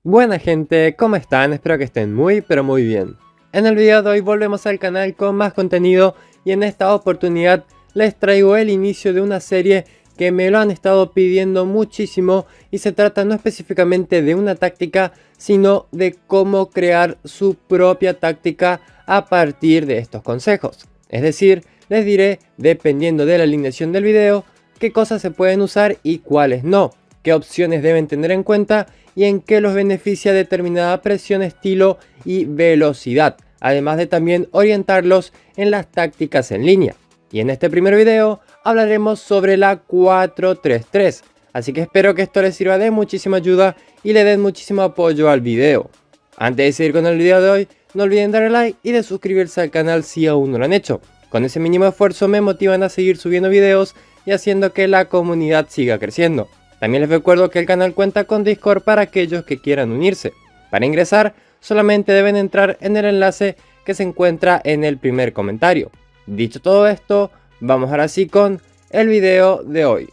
Buena gente, ¿cómo están? Espero que estén muy pero muy bien. En el video de hoy volvemos al canal con más contenido y en esta oportunidad les traigo el inicio de una serie que me lo han estado pidiendo muchísimo y se trata no específicamente de una táctica sino de cómo crear su propia táctica a partir de estos consejos. Es decir, les diré, dependiendo de la alineación del video, qué cosas se pueden usar y cuáles no, qué opciones deben tener en cuenta y en qué los beneficia determinada presión, estilo y velocidad, además de también orientarlos en las tácticas en línea. Y en este primer video hablaremos sobre la 4-3-3, así que espero que esto les sirva de muchísima ayuda y le den muchísimo apoyo al video. Antes de seguir con el video de hoy, no olviden darle like y de suscribirse al canal si aún no lo han hecho. Con ese mínimo esfuerzo me motivan a seguir subiendo videos y haciendo que la comunidad siga creciendo. También les recuerdo que el canal cuenta con Discord para aquellos que quieran unirse. Para ingresar, solamente deben entrar en el enlace que se encuentra en el primer comentario. Dicho todo esto, vamos ahora sí con el video de hoy.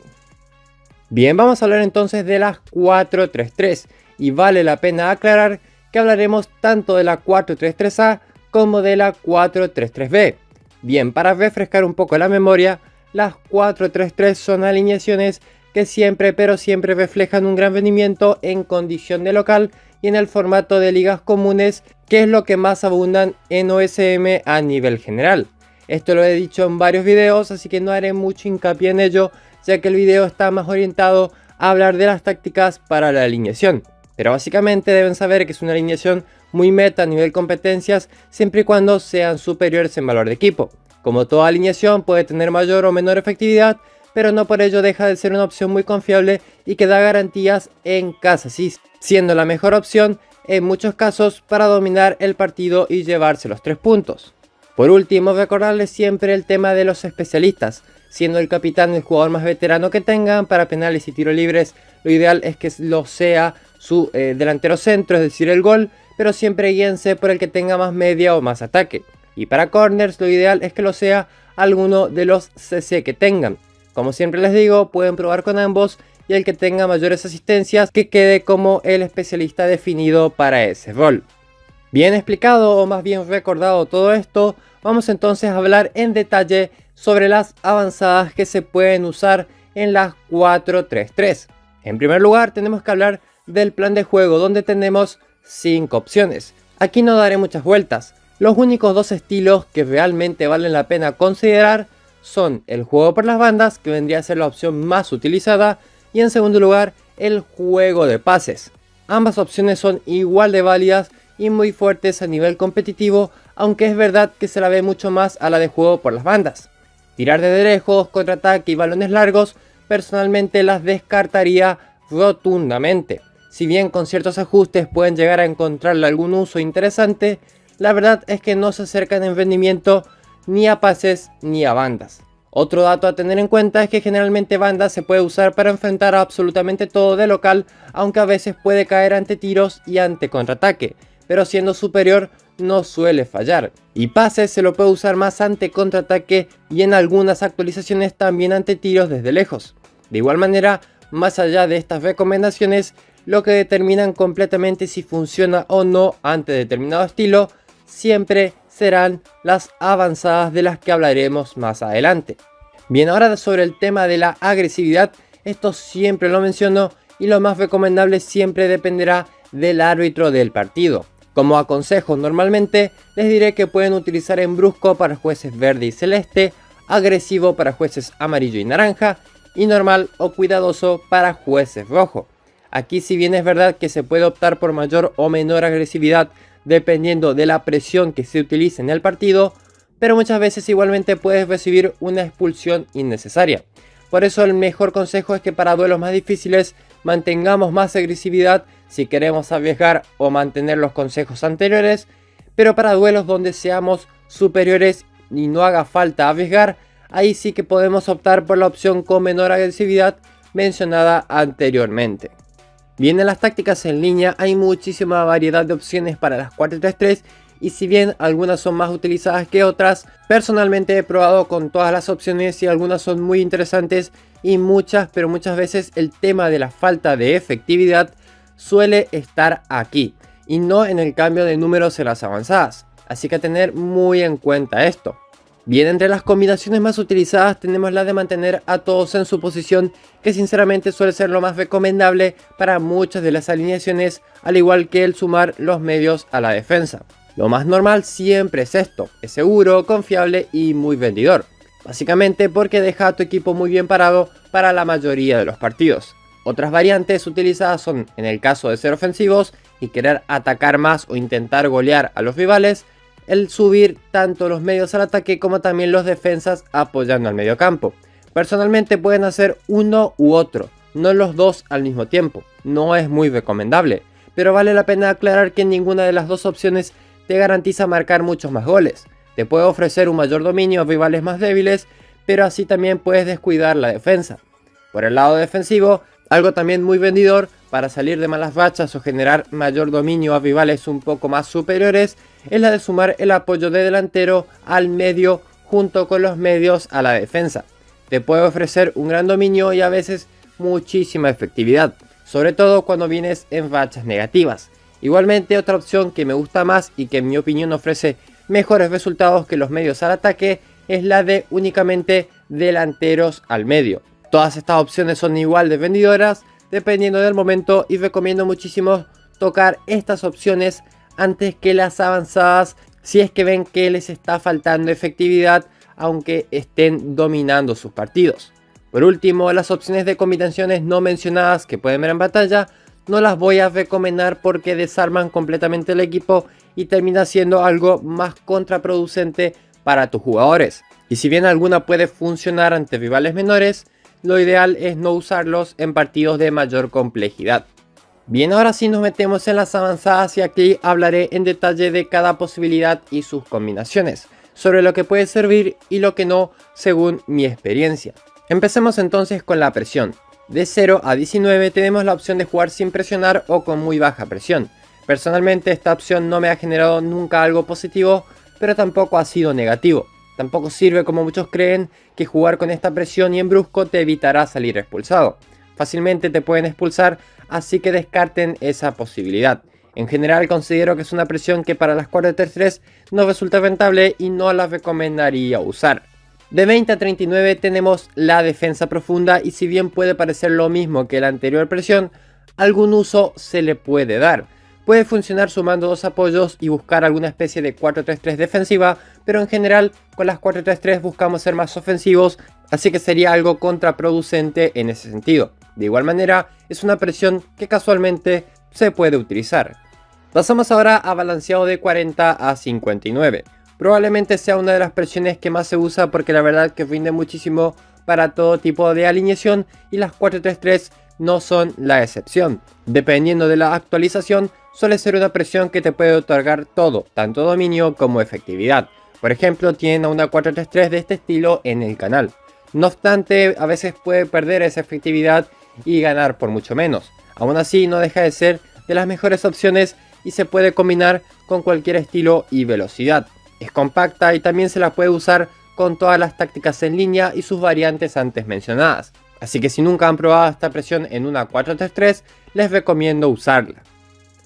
Bien, vamos a hablar entonces de las 4-3-3 y vale la pena aclarar que hablaremos tanto de la 4-3-3A como de la 4-3-3B. Bien, para refrescar un poco la memoria, las 4-3-3 son alineaciones que siempre reflejan un gran rendimiento en condición de local y en el formato de ligas comunes, que es lo que más abundan en OSM a nivel general. Esto lo he dicho en varios videos, así que no haré mucho hincapié en ello, ya que el video está más orientado a hablar de las tácticas para la alineación. Pero básicamente deben saber que es una alineación muy meta a nivel competencias, siempre y cuando sean superiores en valor de equipo. Como toda alineación puede tener mayor o menor efectividad, pero no por ello deja de ser una opción muy confiable y que da garantías en caso sí, siendo la mejor opción en muchos casos para dominar el partido y llevarse los 3 puntos. Por último, recordarles siempre el tema de los especialistas, siendo el capitán el jugador más veterano que tengan. Para penales y tiros libres lo ideal es que lo sea su delantero centro, es decir el gol, pero siempre guíense por el que tenga más media o más ataque. Y para corners lo ideal es que lo sea alguno de los CC que tengan. Como siempre les digo, pueden probar con ambos y el que tenga mayores asistencias que quede como el especialista definido para ese rol. Bien explicado o más bien recordado todo esto, vamos entonces a hablar en detalle sobre las avanzadas que se pueden usar en las 4-3-3. En primer lugar tenemos que hablar del plan de juego, donde tenemos 5 opciones. Aquí no daré muchas vueltas. Los únicos dos estilos que realmente valen la pena considerar son el juego por las bandas, que vendría a ser la opción más utilizada, y en segundo lugar el juego de pases. Ambas opciones son igual de válidas y muy fuertes a nivel competitivo, aunque es verdad que se la ve mucho más a la de juego por las bandas. Tirar de lejos, contraataque y balones largos, personalmente las descartaría rotundamente. Si bien con ciertos ajustes pueden llegar a encontrarle algún uso interesante, la verdad es que no se acercan en rendimiento ni a pases ni a bandas. Otro dato a tener en cuenta es que generalmente bandas se puede usar para enfrentar a absolutamente todo de local, aunque a veces puede caer ante tiros y ante contraataque, pero siendo superior no suele fallar. Y pases se lo puede usar más ante contraataque y en algunas actualizaciones también ante tiros desde lejos. De igual manera, más allá de estas recomendaciones, lo que determinan completamente si funciona o no ante determinado estilo, siempre serán las avanzadas, de las que hablaremos más adelante. Bien, ahora sobre el tema de la agresividad, esto siempre lo menciono y lo más recomendable siempre dependerá del árbitro del partido. Como aconsejo normalmente les diré que pueden utilizar en brusco para jueces verde y celeste, agresivo para jueces amarillo y naranja y normal o cuidadoso para jueces rojo. Aquí, si bien es verdad que se puede optar por mayor o menor agresividad dependiendo de la presión que se utilice en el partido, pero muchas veces igualmente puedes recibir una expulsión innecesaria. Por eso el mejor consejo es que para duelos más difíciles mantengamos más agresividad si queremos arriesgar o mantener los consejos anteriores, pero para duelos donde seamos superiores y no haga falta arriesgar, ahí sí que podemos optar por la opción con menor agresividad mencionada anteriormente. Bien, en las tácticas en línea hay muchísima variedad de opciones para las 4-3-3 y si bien algunas son más utilizadas que otras, personalmente he probado con todas las opciones y algunas son muy interesantes y muchas veces el tema de la falta de efectividad suele estar aquí y no en el cambio de números en las avanzadas, así que tener muy en cuenta esto. Bien, entre las combinaciones más utilizadas tenemos la de mantener a todos en su posición, que sinceramente suele ser lo más recomendable para muchas de las alineaciones, al igual que el sumar los medios a la defensa. Lo más normal siempre es esto, es seguro, confiable y muy vendidor, básicamente porque deja a tu equipo muy bien parado para la mayoría de los partidos. Otras variantes utilizadas son, en el caso de ser ofensivos y querer atacar más o intentar golear a los rivales, el subir tanto los medios al ataque como también los defensas apoyando al mediocampo. Personalmente pueden hacer uno u otro, no los dos al mismo tiempo, no es muy recomendable, pero vale la pena aclarar que ninguna de las dos opciones te garantiza marcar muchos más goles. Te puede ofrecer un mayor dominio a rivales más débiles, pero así también puedes descuidar la defensa. Por el lado defensivo, algo también muy vendidor para salir de malas rachas o generar mayor dominio a rivales un poco más superiores es la de sumar el apoyo de delantero al medio junto con los medios a la defensa. Te puede ofrecer un gran dominio y a veces muchísima efectividad, sobre todo cuando vienes en rachas negativas. Igualmente, otra opción que me gusta más y que en mi opinión ofrece mejores resultados que los medios al ataque es la de únicamente delanteros al medio. Todas estas opciones son igual de vendidoras dependiendo del momento y recomiendo muchísimo tocar estas opciones antes que las avanzadas si es que ven que les está faltando efectividad aunque estén dominando sus partidos. Por último, las opciones de combinaciones no mencionadas que pueden ver en batalla no las voy a recomendar porque desarman completamente el equipo y termina siendo algo más contraproducente para tus jugadores. Y si bien alguna puede funcionar ante rivales menores, lo ideal es no usarlos en partidos de mayor complejidad. Bien, ahora sí nos metemos en las avanzadas y aquí hablaré en detalle de cada posibilidad y sus combinaciones, sobre lo que puede servir y lo que no según mi experiencia. Empecemos entonces con la presión. De 0 a 19 tenemos la opción de jugar sin presionar o con muy baja presión. Personalmente esta opción no me ha generado nunca algo positivo, pero tampoco ha sido negativo. Tampoco sirve como muchos creen que jugar con esta presión y en brusco te evitará salir expulsado. Fácilmente te pueden expulsar, así que descarten esa posibilidad. En general considero que es una presión que para las 4-3-3 no resulta rentable y no la recomendaría usar. De 20 a 39 tenemos la defensa profunda y si bien puede parecer lo mismo que la anterior presión, algún uso se le puede dar. Puede funcionar sumando dos apoyos y buscar alguna especie de 4-3-3 defensiva, pero en general con las 4-3-3 buscamos ser más ofensivos, así que sería algo contraproducente en ese sentido. De igual manera, es una presión que casualmente se puede utilizar. Pasamos ahora a balanceado de 40 a 59. Probablemente sea una de las presiones que más se usa porque la verdad que rinde muchísimo para todo tipo de alineación y las 4-3-3 no son la excepción. Dependiendo de la actualización, suele ser una presión que te puede otorgar todo, tanto dominio como efectividad. Por ejemplo, tienen a una 4-3-3 de este estilo en el canal. No obstante, a veces puede perder esa efectividad y ganar por mucho menos. Aún así, no deja de ser de las mejores opciones y se puede combinar con cualquier estilo y velocidad. Es compacta y también se la puede usar con todas las tácticas en línea y sus variantes antes mencionadas. Así que si nunca han probado esta presión en una 4-3-3, les recomiendo usarla.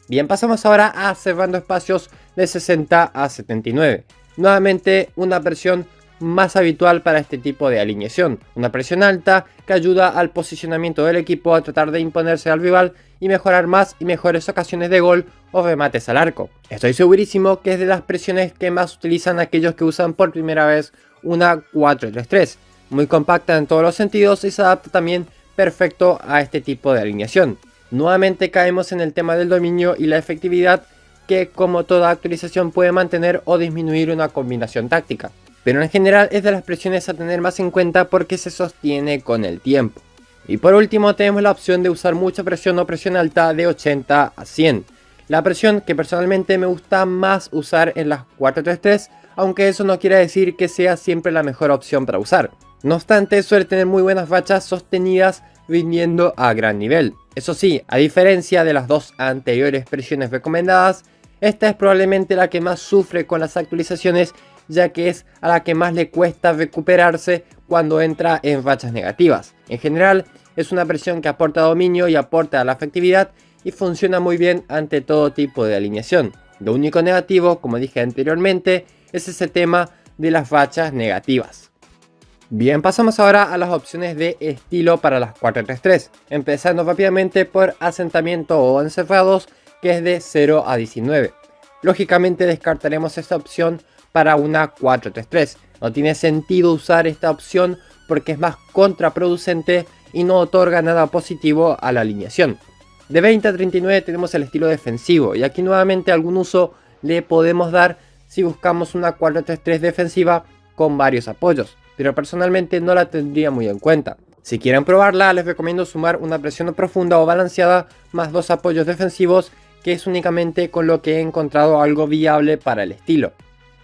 Bien, pasamos ahora a cerrando espacios de 60 a 79. Nuevamente una presión más habitual para este tipo de alineación. Una presión alta que ayuda al posicionamiento del equipo a tratar de imponerse al rival y mejorar más y mejores ocasiones de gol o remates al arco. Estoy segurísimo que es de las presiones que más utilizan aquellos que usan por primera vez una 4-3-3. Muy compacta en todos los sentidos y se adapta también perfecto a este tipo de alineación. Nuevamente caemos en el tema del dominio y la efectividad que como toda actualización puede mantener o disminuir una combinación táctica. Pero en general es de las presiones a tener más en cuenta porque se sostiene con el tiempo. Y por último tenemos la opción de usar mucha presión o presión alta de 80 a 100. La presión que personalmente me gusta más usar en las 4-3-3, aunque eso no quiere decir que sea siempre la mejor opción para usar. No obstante, suele tener muy buenas rachas sostenidas rindiendo a gran nivel. Eso sí, a diferencia de las dos anteriores presiones recomendadas, esta es probablemente la que más sufre con las actualizaciones, ya que es a la que más le cuesta recuperarse cuando entra en rachas negativas. En general, es una presión que aporta dominio y aporta a la efectividad y funciona muy bien ante todo tipo de alineación. Lo único negativo, como dije anteriormente, es ese tema de las fachas negativas. Bien, pasamos ahora a las opciones de estilo para las 4-3-3, empezando rápidamente por asentamiento o encerrados, que es de 0 a 19. Lógicamente descartaremos esta opción para una 4-3-3. No tiene sentido usar esta opción porque es más contraproducente y no otorga nada positivo a la alineación. De 20 a 39 tenemos el estilo defensivo, y aquí nuevamente algún uso le podemos dar si buscamos una 4-3-3 defensiva con varios apoyos, pero personalmente no la tendría muy en cuenta. Si quieren probarla, les recomiendo sumar una presión profunda o balanceada más 2 apoyos defensivos, que es únicamente con lo que he encontrado algo viable para el estilo.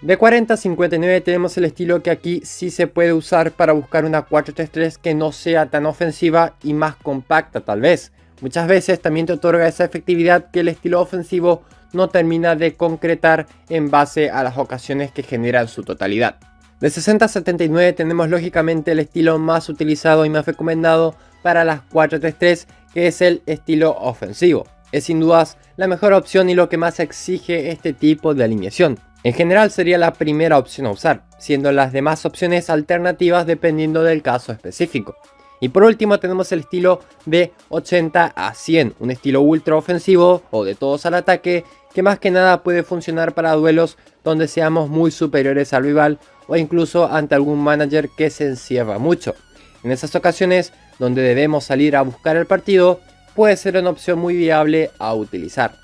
De 40 a 59 tenemos el estilo que aquí sí se puede usar para buscar una 4-3-3 que no sea tan ofensiva y más compacta tal vez. Muchas veces también te otorga esa efectividad que el estilo ofensivo no termina de concretar en base a las ocasiones que genera en su totalidad. De 60 a 79 tenemos lógicamente el estilo más utilizado y más recomendado para las 4-3-3, que es el estilo ofensivo. Es sin dudas la mejor opción y lo que más exige este tipo de alineación. En general sería la primera opción a usar, siendo las demás opciones alternativas dependiendo del caso específico. Y por último tenemos el estilo de 80 a 100, un estilo ultra ofensivo o de todos al ataque, que más que nada puede funcionar para duelos donde seamos muy superiores al rival o incluso ante algún manager que se encierra mucho. En esas ocasiones donde debemos salir a buscar el partido, puede ser una opción muy viable a utilizar.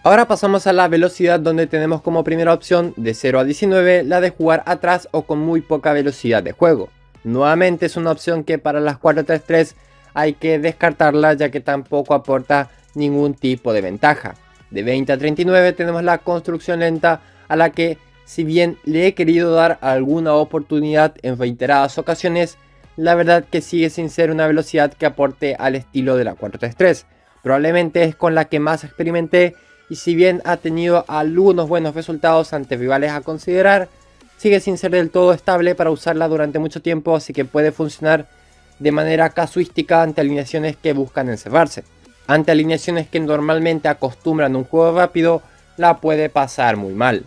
Ahora pasamos a la velocidad, donde tenemos como primera opción de 0 a 19 la de jugar atrás o con muy poca velocidad de juego. Nuevamente es una opción que para las 4-3-3 hay que descartarla, ya que tampoco aporta ningún tipo de ventaja. De 20 a 39 tenemos la construcción lenta, a la que si bien le he querido dar alguna oportunidad en reiteradas ocasiones, la verdad que sigue sin ser una velocidad que aporte al estilo de la 4-3-3. Probablemente es con la que más experimenté, y si bien ha tenido algunos buenos resultados ante rivales a considerar, sigue sin ser del todo estable para usarla durante mucho tiempo, así que puede funcionar de manera casuística ante alineaciones que buscan encerrarse. Ante alineaciones que normalmente acostumbran un juego rápido, la puede pasar muy mal.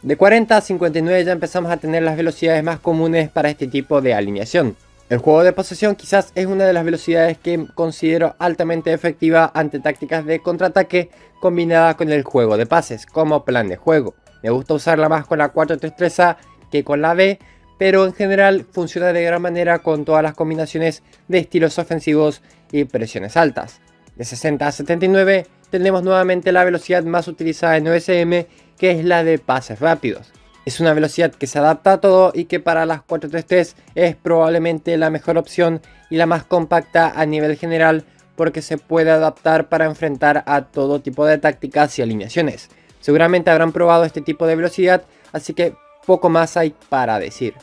De 40 a 59 ya empezamos a tener las velocidades más comunes para este tipo de alineación. El juego de posesión quizás es una de las velocidades que considero altamente efectiva ante tácticas de contraataque combinada con el juego de pases como plan de juego. Me gusta usarla más con la 4-3-3A que con la B, pero en general funciona de gran manera con todas las combinaciones de estilos ofensivos y presiones altas. De 60 a 79 tenemos nuevamente la velocidad más utilizada en OSM, que es la de pases rápidos. Es una velocidad que se adapta a todo y que para las 4-3-3 es probablemente la mejor opción y la más compacta a nivel general, porque se puede adaptar para enfrentar a todo tipo de tácticas y alineaciones. Seguramente habrán probado este tipo de velocidad, así que poco más hay para decir.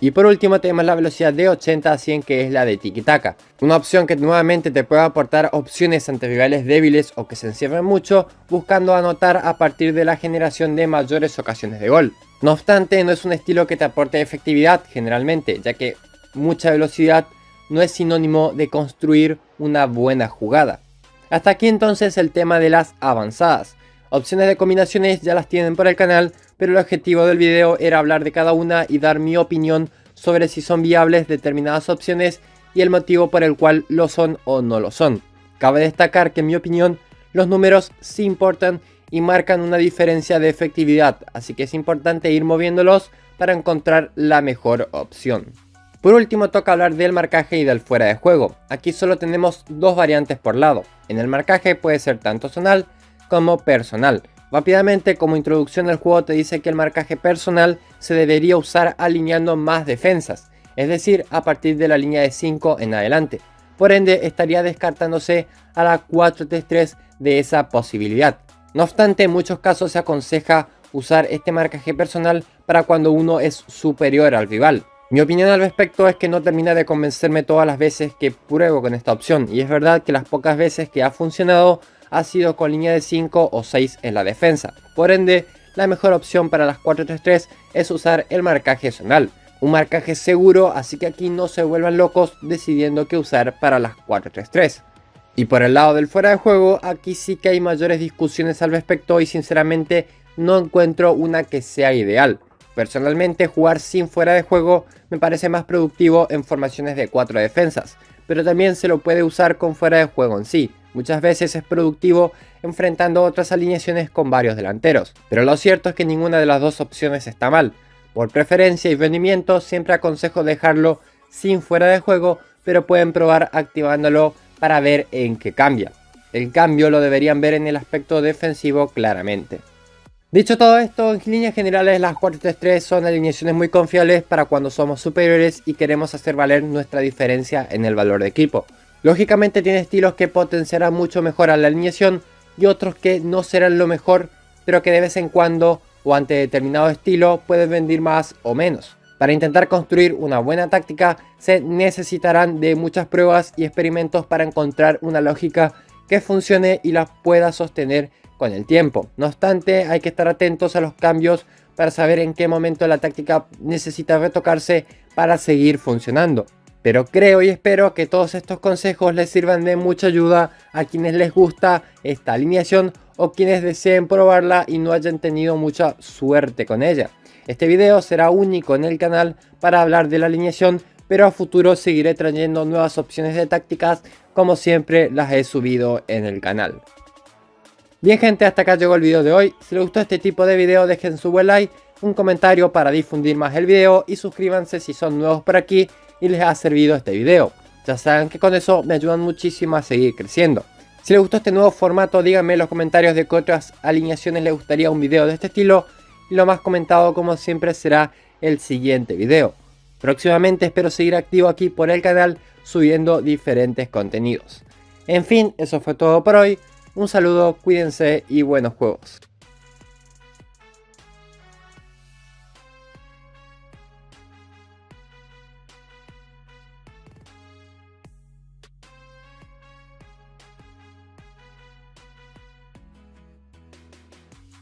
Y por último tenemos la velocidad de 80 a 100, que es la de tiki-taka. Una opción que nuevamente te puede aportar opciones ante rivales débiles o que se encierren mucho, buscando anotar a partir de la generación de mayores ocasiones de gol. No obstante, no es un estilo que te aporte efectividad generalmente, ya que mucha velocidad no es sinónimo de construir una buena jugada. Hasta aquí entonces el tema de las avanzadas. Opciones de combinaciones ya las tienen por el canal, pero el objetivo del video era hablar de cada una y dar mi opinión sobre si son viables determinadas opciones y el motivo por el cual lo son o no lo son. Cabe destacar que en mi opinión los números sí importan y marcan una diferencia de efectividad, así que es importante ir moviéndolos para encontrar la mejor opción. Por último toca hablar del marcaje y del fuera de juego. Aquí solo tenemos dos variantes por lado. En el marcaje puede ser tanto zonal como personal. Rápidamente, como introducción al juego, te dice que el marcaje personal se debería usar alineando más defensas, es decir, a partir de la línea de 5 en adelante. Por ende, estaría descartándose a la 4-3-3 de esa posibilidad. No obstante, en muchos casos se aconseja usar este marcaje personal para cuando uno es superior al rival. Mi opinión al respecto es que no termina de convencerme todas las veces que pruebo con esta opción, y es verdad que las pocas veces que ha funcionado ha sido con línea de 5 o 6 en la defensa. Por ende, la mejor opción para las 4-3-3 es usar el marcaje zonal. Un marcaje seguro, así que aquí no se vuelvan locos decidiendo qué usar para las 4-3-3. Y por el lado del fuera de juego, aquí sí que hay mayores discusiones al respecto y sinceramente no encuentro una que sea ideal. Personalmente, jugar sin fuera de juego me parece más productivo en formaciones de 4 defensas, pero también se lo puede usar con fuera de juego en sí. Muchas veces es productivo enfrentando otras alineaciones con varios delanteros, pero lo cierto es que ninguna de las dos opciones está mal. Por preferencia y rendimiento siempre aconsejo dejarlo sin fuera de juego, pero pueden probar activándolo para ver en qué cambia. El cambio lo deberían ver en el aspecto defensivo claramente. Dicho todo esto, en líneas generales las 4-3-3 son alineaciones muy confiables para cuando somos superiores y queremos hacer valer nuestra diferencia en el valor de equipo. Lógicamente tiene estilos que potenciarán mucho mejor a la alineación y otros que no serán lo mejor, pero que de vez en cuando o ante determinado estilo pueden rendir más o menos. Para intentar construir una buena táctica se necesitarán de muchas pruebas y experimentos para encontrar una lógica que funcione y la pueda sostener con el tiempo. No obstante, hay que estar atentos a los cambios para saber en qué momento la táctica necesita retocarse para seguir funcionando. Pero creo y espero que todos estos consejos les sirvan de mucha ayuda a quienes les gusta esta alineación o quienes deseen probarla y no hayan tenido mucha suerte con ella. Este video será único en el canal para hablar de la alineación, pero a futuro seguiré trayendo nuevas opciones de tácticas como siempre las he subido en el canal. Bien gente, hasta acá llegó el video de hoy. Si les gustó este tipo de video dejen su buen like, un comentario para difundir más el video y suscríbanse si son nuevos por aquí y les ha servido este video. Ya saben que con eso me ayudan muchísimo a seguir creciendo. Si les gustó este nuevo formato díganme en los comentarios de qué otras alineaciones les gustaría un video de este estilo y lo más comentado como siempre será el siguiente video. Próximamente espero seguir activo aquí por el canal subiendo diferentes contenidos. En fin, eso fue todo por hoy. Un saludo, cuídense y buenos juegos.